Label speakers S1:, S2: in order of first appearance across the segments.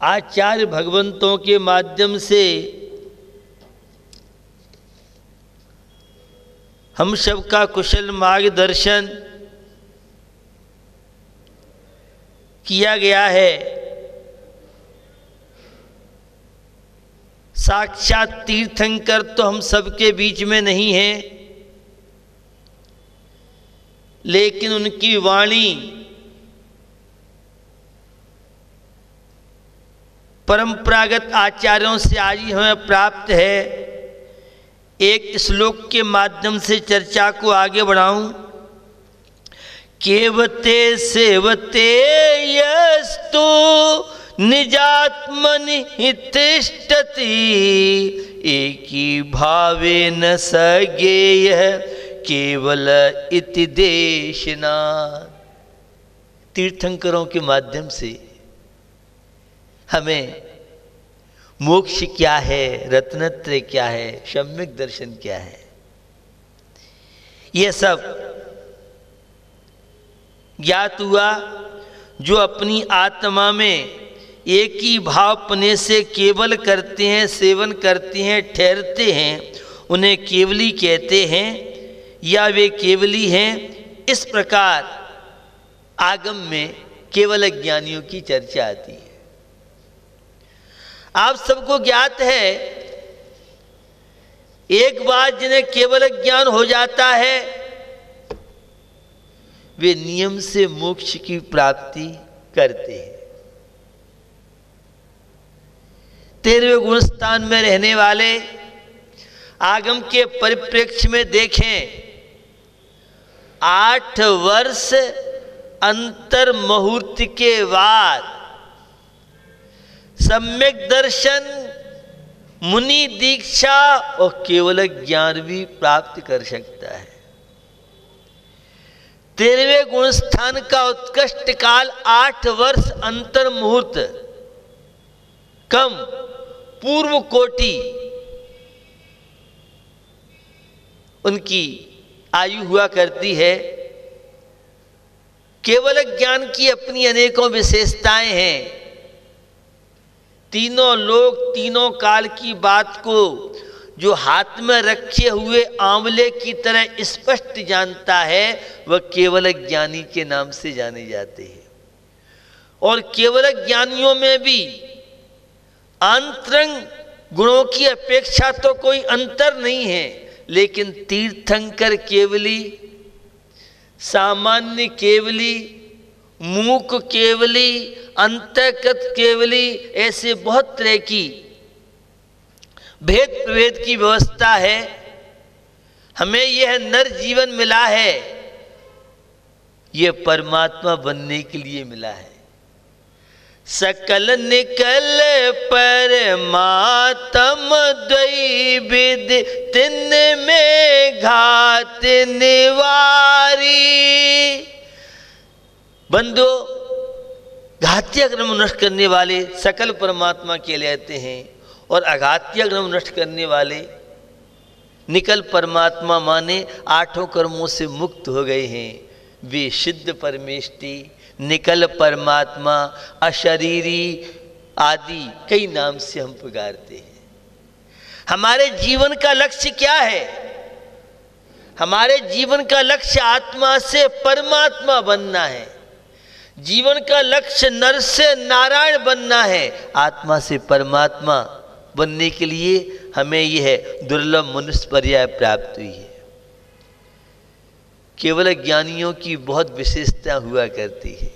S1: आचार्य भगवंतों के माध्यम से हम सबका कुशल मार्गदर्शन किया गया है। साक्षात तीर्थंकर तो हम सबके बीच में नहीं हैं, लेकिन उनकी वाणी परंपरागत आचार्यों से आज ही हमें प्राप्त है। एक श्लोक के माध्यम से चर्चा को आगे बढ़ाऊं। केवते सेवते यस्तु निजात्मनि हितिष्ठति एकी भावेन सगेय केवल इति देशना। तीर्थंकरों के माध्यम से हमें मोक्ष क्या है, रत्नत्रय क्या है, सम्यक दर्शन क्या है, यह सब ज्ञात हुआ। जो अपनी आत्मा में एक ही भावपने से केवल करते हैं, सेवन करते हैं, ठहरते हैं, उन्हें केवली कहते हैं या वे केवली हैं। इस प्रकार आगम में केवल ज्ञानियों की चर्चा आती है। आप सबको ज्ञात है, एक बार जिन्हें केवल ज्ञान हो जाता है वे नियम से मोक्ष की प्राप्ति करते हैं। 13वें गुण स्थान में रहने वाले आगम के परिप्रेक्ष्य में देखें, 8 वर्ष अंतर मुहूर्त के बाद सम्यक दर्शन, मुनि दीक्षा और केवल ज्ञान भी प्राप्त कर सकता है। 13वें गुण स्थान का उत्कृष्ट काल 8 वर्ष अंतर मुहूर्त कम पूर्व कोटि उनकी आयु हुआ करती है। केवल ज्ञान की अपनी अनेकों विशेषताएं हैं। तीनों लोग तीनों काल की बात को जो हाथ में रखे हुए आंवले की तरह स्पष्ट जानता है, वह केवल ज्ञानी के नाम से जाने जाते हैं। और केवल ज्ञानियों में भी अंतरंग गुणों की अपेक्षा तो कोई अंतर नहीं है, लेकिन तीर्थंकर केवली, सामान्य केवली, मूक केवली, अंतर्गत केवली, ऐसे बहुत तरह की भेद प्रभेद की व्यवस्था है। हमें यह नर जीवन मिला है, यह परमात्मा बनने के लिए मिला है। सकल निकल परमात्म द्वैविद तिन में घात निवारी। बंदो, घातीय कर्म नष्ट करने वाले सकल परमात्मा के कहलाते हैं, और अघातीय कर्म नष्ट करने वाले निकल परमात्मा माने 8 कर्मों से मुक्त हो गए हैं। वे सिद्ध परमेष्टि, निकल परमात्मा, अशरीरी आदि कई नाम से हम पुकारते हैं। हमारे जीवन का लक्ष्य क्या है? हमारे जीवन का लक्ष्य आत्मा से परमात्मा बनना है। जीवन का लक्ष्य नर से नारायण बनना है। आत्मा से परमात्मा बनने के लिए हमें यह दुर्लभ मनुष्य पर्याय प्राप्त हुई है। केवल ज्ञानियों की बहुत विशेषता हुआ करती है।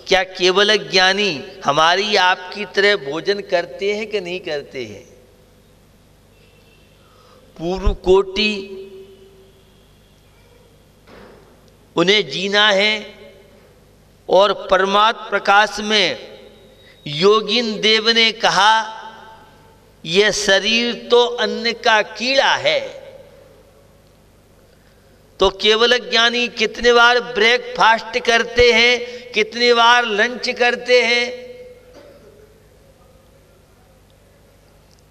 S1: क्या केवल ज्ञानी हमारी आपकी तरह भोजन करते हैं कि नहीं करते हैं? पूर्व कोटि उन्हें जीना है, और परमात्म प्रकाश में योगिन देव ने कहा, यह शरीर तो अन्न का कीड़ा है। तो केवल ज्ञानी कितने बार ब्रेकफास्ट करते हैं, कितनी बार लंच करते हैं?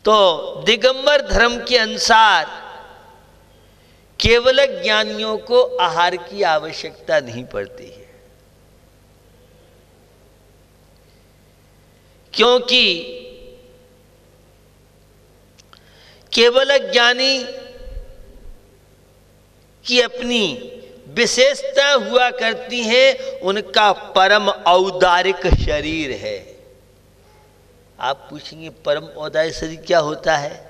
S1: तो दिगंबर धर्म के अनुसार केवल ज्ञानियों को आहार की आवश्यकता नहीं पड़ती है, क्योंकि केवल ज्ञानी की अपनी विशेषता हुआ करती है, उनका परम औदारिक शरीर है। आप पूछेंगे परम औदारिक शरीर क्या होता है?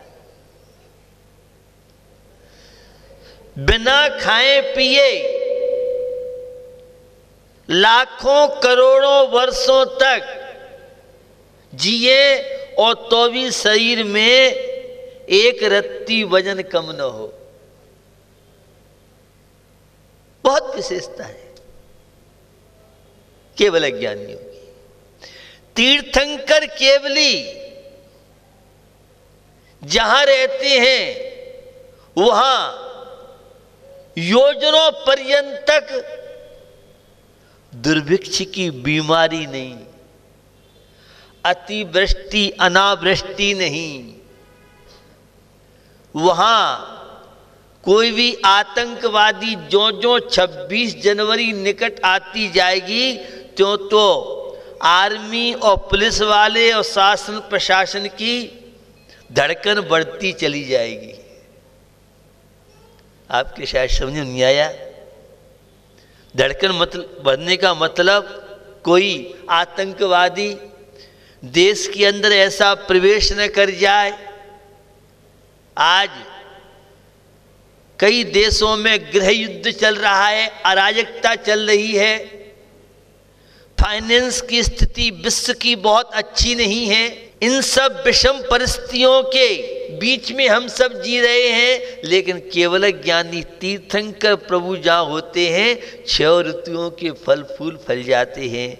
S1: बिना खाए पिए लाखों करोड़ों वर्षों तक जिए और तो भी शरीर में एक रत्ती वजन कम न हो। बहुत विशेषता है केवल ज्ञानियों की। तीर्थंकर केवली जहां रहते हैं वहां योजनों पर्यंत तक दुर्भिक्ष की बीमारी नहीं, अतिवृष्टि अनावृष्टि नहीं, वहां कोई भी आतंकवादी जो 26 जनवरी निकट आती जाएगी त्यों तो आर्मी और पुलिस वाले और शासन प्रशासन की धड़कन बढ़ती चली जाएगी। आपके शायद समझ नहीं आया। धड़कन मतलब बढ़ने का मतलब कोई आतंकवादी देश के अंदर ऐसा प्रवेश न कर जाए। आज कई देशों में गृह युद्ध चल रहा है, अराजकता चल रही है, फाइनेंस की स्थिति विश्व की बहुत अच्छी नहीं है। इन सब विषम परिस्थितियों के बीच में हम सब जी रहे हैं, लेकिन केवल ज्ञानी तीर्थंकर प्रभु जहाँ होते हैं 6 ऋतुओं के फल फूल फल जाते हैं।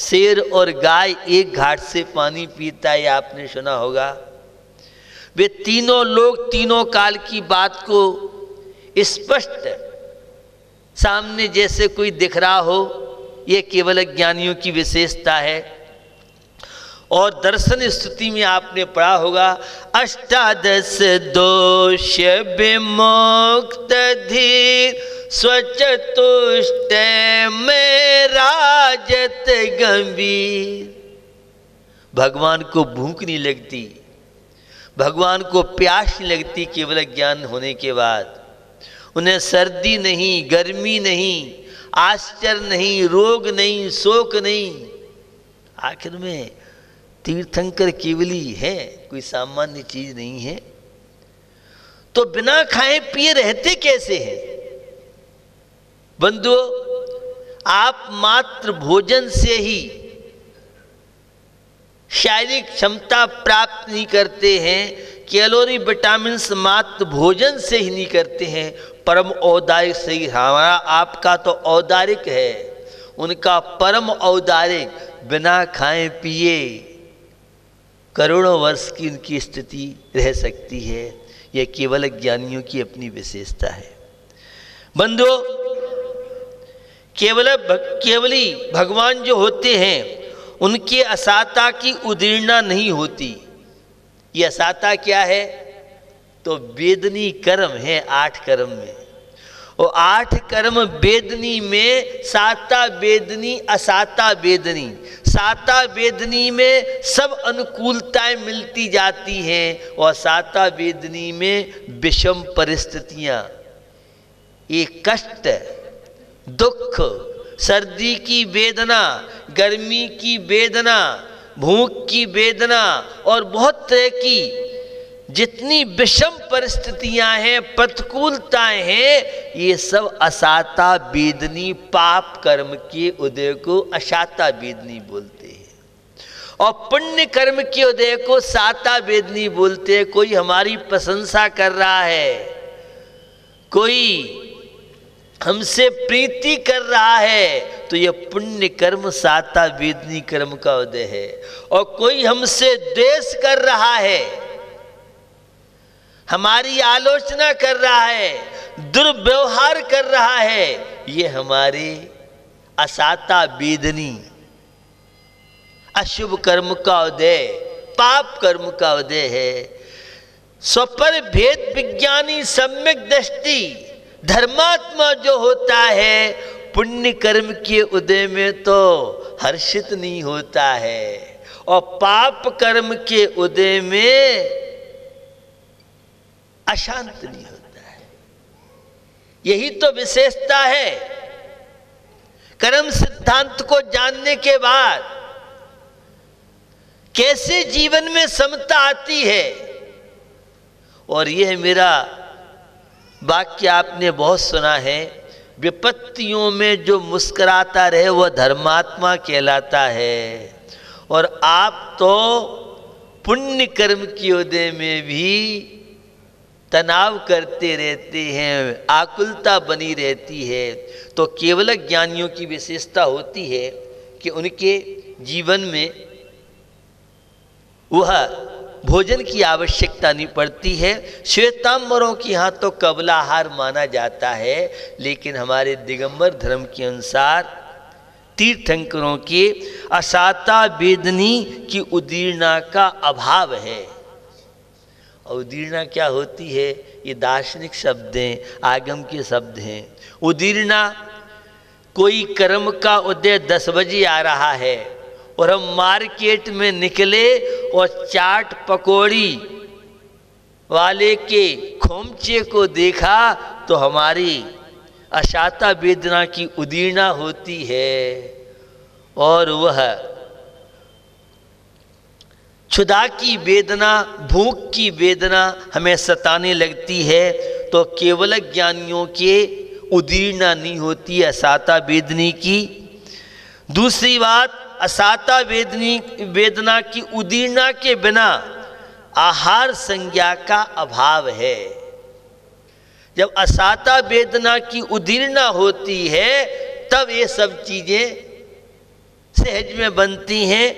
S1: शेर और गाय एक घाट से पानी पीता है, आपने सुना होगा। वे तीनों लोग तीनों काल की बात को स्पष्ट सामने जैसे कोई दिख रहा हो, ये केवल ज्ञानियों की विशेषता है। और दर्शन स्तुति में आपने पढ़ा होगा, अष्टादश दोष विमुक्त धीर स्वचतुष्ट में राजत गंभीर। भगवान को भूख नहीं लगती, भगवान को प्यास नहीं लगती केवल ज्ञान होने के बाद। उन्हें सर्दी नहीं, गर्मी नहीं, आश्चर्य नहीं, रोग नहीं, शोक नहीं। आखिर में तीर्थंकर केवली है, कोई सामान्य चीज नहीं है। तो बिना खाए पिए रहते कैसे हैं? बंधुओं, आप मात्र भोजन से ही शारीरिक क्षमता प्राप्त नहीं करते हैं, कैलोरी विटामिन मात्र भोजन से ही नहीं करते हैं। परम औदारिक शरीर हमारा आपका तो औदारिक है, उनका परम औदारिक बिना खाए पिए करोड़ों वर्ष की उनकी स्थिति रह सकती है। यह केवल ज्ञानियों की अपनी विशेषता है। बंधुओं, केवली भगवान जो होते हैं उनके असाता की उदीर्णा नहीं होती। ये असाता क्या है? तो वेदनी कर्म है 8 कर्म में, और 8 कर्म वेदनी में साता वेदनी असाता वेदनी। साता वेदनी में सब अनुकूलताएं मिलती जाती हैं, और साता वेदनी में विषम परिस्थितियां, एक कष्ट, दुख, सर्दी की वेदना, गर्मी की वेदना, भूख की वेदना और बहुत तरह की जितनी विषम परिस्थितियां हैं, प्रतिकूलताएं हैं, ये सब असाता वेदनी पाप कर्म के उदय को असाता वेदनी बोलते हैं, और पुण्य कर्म के उदय को साता वेदनी बोलते हैं। कोई हमारी प्रशंसा कर रहा है, कोई हमसे प्रीति कर रहा है, तो यह पुण्य कर्म साता वेदनी कर्म का उदय है। और कोई हमसे द्वेष कर रहा है, हमारी आलोचना कर रहा है, दुर्व्यवहार कर रहा है, ये हमारे असाता वेदनी अशुभ कर्म का उदय पाप कर्म का उदय है। स्वपर भेद विज्ञानी सम्यक दृष्टि, धर्मात्मा जो होता है पुण्य कर्म के उदय में तो हर्षित नहीं होता है, और पाप कर्म के उदय में अशांत नहीं होता है। यही तो विशेषता है। कर्म सिद्धांत को जानने के बाद कैसे जीवन में समता आती है। और यह मेरा वाक्य आपने बहुत सुना है, विपत्तियों में जो मुस्कुराता रहे वह धर्मात्मा कहलाता है। और आप तो पुण्य कर्म के उदय में भी तनाव करते रहते हैं, आकुलता बनी रहती है। तो केवल ज्ञानियों की विशेषता होती है कि उनके जीवन में वह भोजन की आवश्यकता नहीं पड़ती है। श्वेतांबरों के यहाँ तो कबलाहार माना जाता है, लेकिन हमारे दिगंबर धर्म के अनुसार तीर्थंकरों के असाता वेदनी की उदीर्णा का अभाव है। और उदीर्णा क्या होती है? ये दार्शनिक शब्द हैं, आगम के शब्द हैं। उदीर्णा, कोई कर्म का उदय 10 बजे आ रहा है और हम मार्केट में निकले और चाट पकौड़ी वाले के खोमचे को देखा तो हमारी अशाता वेदना की उदीर्णा होती है। और वह क्षुधा की वेदना, भूख की वेदना हमें सताने लगती है। तो केवल ज्ञानियों के उदीर्णा नहीं होती असाता वेदनी की। दूसरी बात, असाता वेदना की उदीर्णा के बिना आहार संज्ञा का अभाव है। जब असाता वेदना की उदीर्णा होती है तब ये सब चीजें सहज में बनती हैं।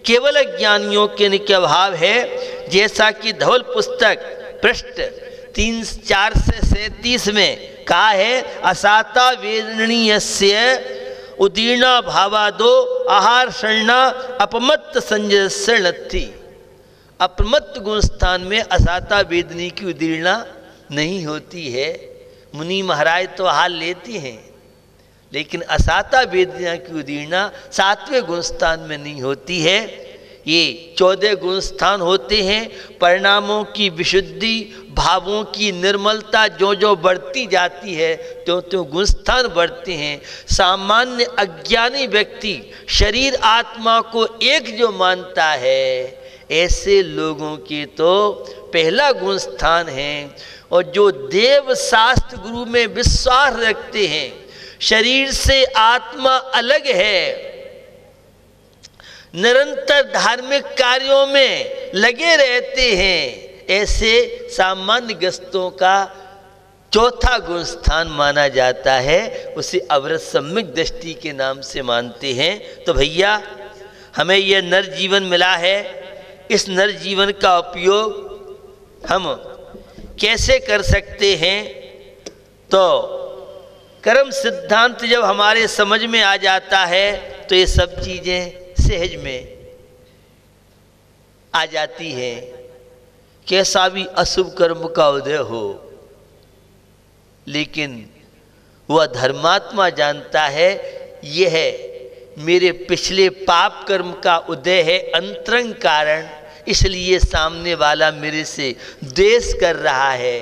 S1: केवल ज्ञानियों के नित्य अभाव है। जैसा कि धवल पुस्तक पृष्ठ 3-4 से 37 में कहा है, असाता वेदनीयस्य उदीर्णा भावादो आहार शरणा अपमत्त संजस्य नत्थि। अपमत्त गुण स्थान में असाता वेदनी की उदीर्णा नहीं होती है। मुनि महाराज तो आहार लेती हैं, लेकिन असाता वेदना की उदीर्णा 7वें गुण स्थान में नहीं होती है। ये 14 गुण स्थान होते हैं। परिणामों की विशुद्धि, भावों की निर्मलता जो जो बढ़ती जाती है त्यों त्यों गुण स्थान बढ़ते हैं। सामान्य अज्ञानी व्यक्ति शरीर आत्मा को एक जो मानता है, ऐसे लोगों के तो पहला गुण स्थान है। और जो देव शास्त्र गुरु में विश्वास रखते हैं, शरीर से आत्मा अलग है, निरंतर धार्मिक कार्यों में लगे रहते हैं, ऐसे सामान्य गस्तों का चौथा गुण स्थान माना जाता है। उसे अवरत सम्यक दृष्टि के नाम से मानते हैं। तो भैया, हमें यह नर जीवन मिला है। इस नर जीवन का उपयोग हम कैसे कर सकते हैं? तो कर्म सिद्धांत जब हमारे समझ में आ जाता है तो ये सब चीजें सहज में आ जाती हैं। कैसा भी अशुभ कर्म का उदय हो, लेकिन वह धर्मात्मा जानता है यह मेरे पिछले पाप कर्म का उदय है, अंतरंग कारण, इसलिए सामने वाला मेरे से द्वेष कर रहा है,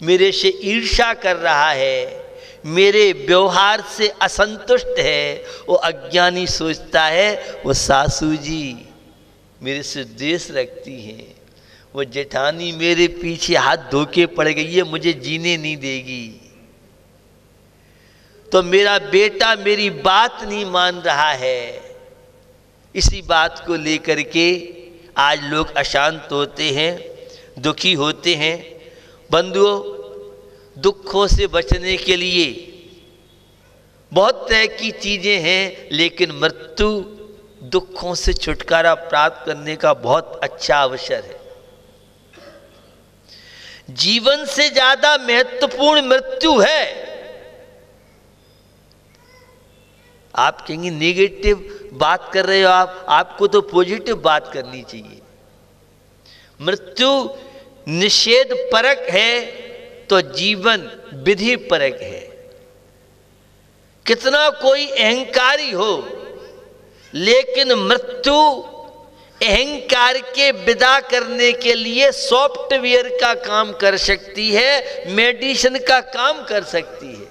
S1: मेरे से ईर्ष्या कर रहा है, मेरे व्यवहार से असंतुष्ट है। वो अज्ञानी सोचता है वो सासू जी मेरे से द्वेष रखती हैं, वो जेठानी मेरे पीछे हाथ धो के पड़ गई है, मुझे जीने नहीं देगी। तो मेरा बेटा मेरी बात नहीं मान रहा है। इसी बात को लेकर के आज लोग अशांत होते हैं, दुखी होते हैं। बंधुओं, दुखों से बचने के लिए बहुत तरह की चीजें हैं, लेकिन मृत्यु दुखों से छुटकारा प्राप्त करने का बहुत अच्छा अवसर है। जीवन से ज्यादा महत्वपूर्ण मृत्यु है। आप कहेंगे नेगेटिव बात कर रहे हो आपको तो पॉजिटिव बात करनी चाहिए। मृत्यु निषेध परक है तो जीवन विधि परक है। कितना कोई अहंकारी हो, लेकिन मृत्यु अहंकार के विदा करने के लिए सॉफ्टवेयर का काम कर सकती है, मेडिसिन का काम कर सकती है।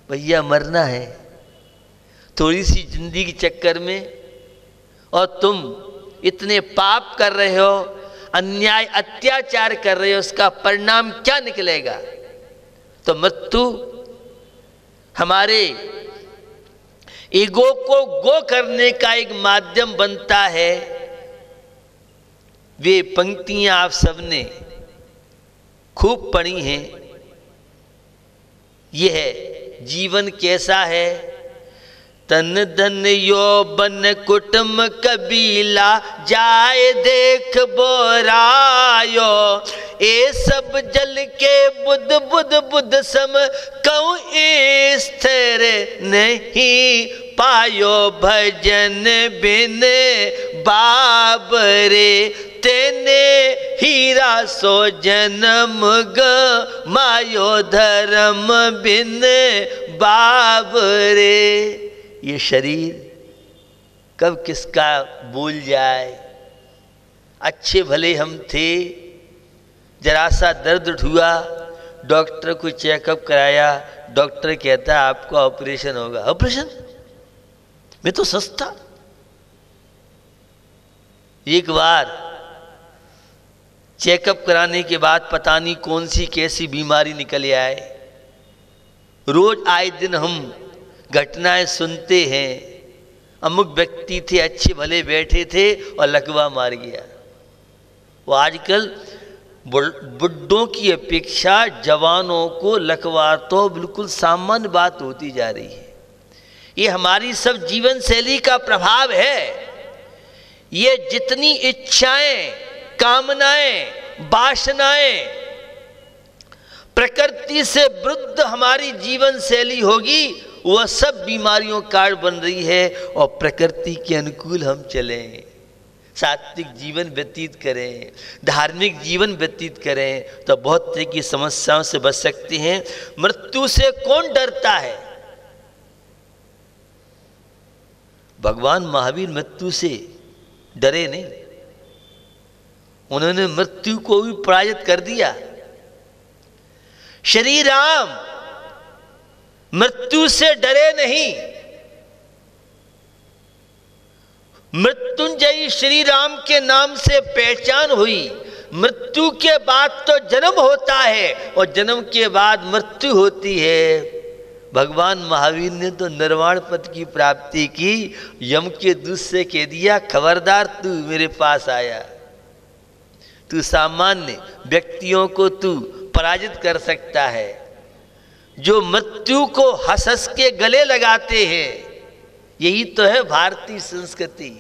S1: भैया मरना है थोड़ी सी जिंदगी के चक्कर में, और तुम इतने पाप कर रहे हो, अन्याय अत्याचार कर रहे हो, उसका परिणाम क्या निकलेगा? तो मृत्यु हमारे ईगो को गो करने का एक माध्यम बनता है। वे पंक्तियां आप सबने खूब पढ़ी हैं। यह है जीवन कैसा है। तन धन यौवन कुटुम कबीला जाए देख बोरायो, ए सब जल के बुध बुध बुध सम कहूँ स्थिर नहीं पायो, भजन बिन बाबरे तेने हीरा सो जन्म ग मायो, धर्म बिन बाबरे। ये शरीर कब किसका भूल जाए। अच्छे भले हम थे, जरा सा दर्द हुआ, डॉक्टर को चेकअप कराया, डॉक्टर कहता है आपको ऑपरेशन होगा। ऑपरेशन में तो सस्ता। एक बार चेकअप कराने के बाद पता नहीं कौन सी कैसी बीमारी निकल आए। रोज आए दिन हम घटनाएं सुनते हैं। अमुक व्यक्ति थे, अच्छे भले बैठे थे और लकवा मार गया। वो आजकल बुड्ढों की अपेक्षा जवानों को लकवा तो बिल्कुल सामान्य बात होती जा रही है। ये हमारी सब जीवन शैली का प्रभाव है। ये जितनी इच्छाएं, कामनाएं, वासनाएं प्रकृति से विरुद्ध हमारी जीवन शैली होगी, वह सब बीमारियों का कारण बन रही है। और प्रकृति के अनुकूल हम चलें, सात्विक जीवन व्यतीत करें, धार्मिक जीवन व्यतीत करें, तो बहुत तरह की समस्याओं से बच सकते हैं। मृत्यु से कौन डरता है? भगवान महावीर मृत्यु से डरे नहीं। उन्होंने मृत्यु को भी पराजित कर दिया। श्री राम मृत्यु से डरे नहीं। मृत्युंजयी श्री राम के नाम से पहचान हुई। मृत्यु के बाद तो जन्म होता है और जन्म के बाद मृत्यु होती है। भगवान महावीर ने तो निर्वाण पद की प्राप्ति की। यम के दूत से कह दिया, खबरदार तू मेरे पास आया, तू सामान्य व्यक्तियों को तू पराजित कर सकता है। जो मृत्यु को हंस हंस के गले लगाते हैं, यही तो है भारतीय संस्कृति।